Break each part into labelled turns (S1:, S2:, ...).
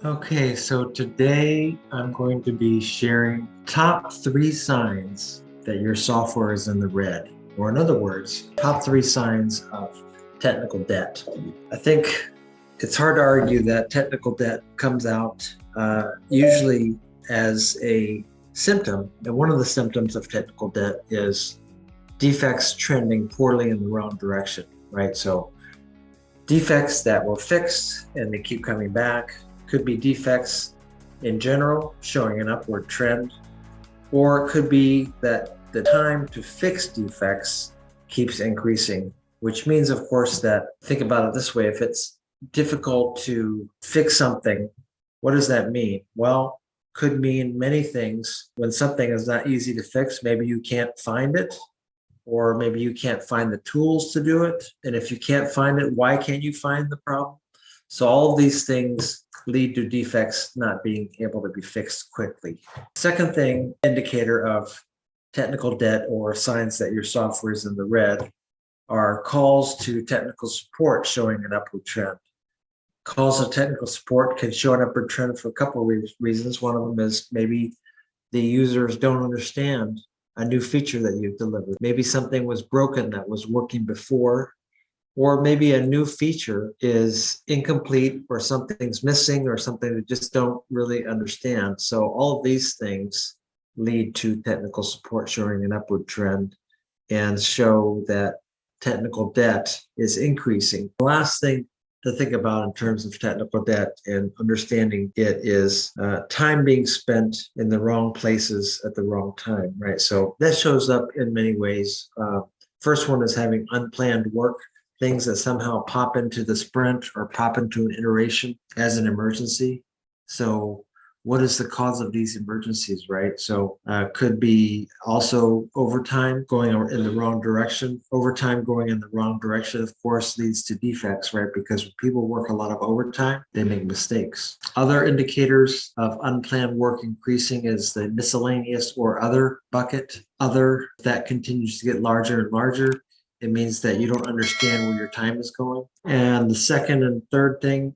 S1: Okay, so today I'm going to be sharing top three signs that your software is in the red, or in other words, top three signs of technical debt. I think it's hard to argue that technical debt comes out usually as a symptom, and one of the symptoms of technical debt is defects trending poorly in the wrong direction, right? So defects that were fixed and they keep coming back. Could be defects in general showing an upward trend, or it could be that the time to fix defects keeps increasing, which means, of course, that think about it this way: if it's difficult to fix something, what does that mean? Well, could mean many things. When something is not easy to fix, maybe you can't find it, or maybe you can't find the tools to do it. And if you can't find it, why can't you find the problem? So all of these things lead to defects not being able to be fixed quickly. Second thing, indicator of technical debt or signs that your software is in the red, are calls to technical support showing an upward trend. Calls to technical support can show an upward trend for a couple of reasons. One of them is maybe the users don't understand a new feature that you've delivered. Maybe something was broken that was working before, or maybe a new feature is incomplete, or something's missing, or something they just don't really understand. So all of these things lead to technical support showing an upward trend and show that technical debt is increasing. The last thing to think about in terms of technical debt and understanding it is time being spent in the wrong places at the wrong time, right? So that shows up in many ways. First one is having unplanned work, things that somehow pop into the sprint or pop into an iteration as an emergency. So what is the cause of these emergencies, right? So could be also overtime going in the wrong direction. Overtime going in the wrong direction, of course, leads to defects, right? Because when people work a lot of overtime, they make mistakes. Other indicators of unplanned work increasing is the miscellaneous or other bucket. Other, that continues to get larger and larger. It means that you don't understand where your time is going. And the second and third thing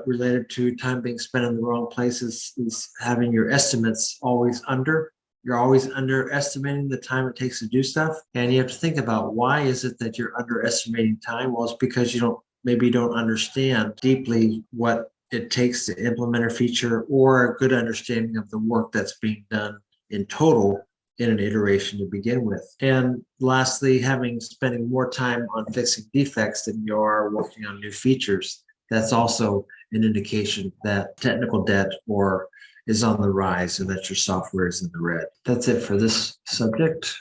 S1: related to time being spent in the wrong places is having your estimates always under. You're always underestimating the time it takes to do stuff. And you have to think about, why is it that you're underestimating time? Well, it's because you don't understand deeply what it takes to implement a feature, or a good understanding of the work that's being done in total in an iteration to begin with. And lastly, spending more time on fixing defects than you are working on new features. That's also an indication that technical debt is on the rise, and that your software is in the red. That's it for this subject.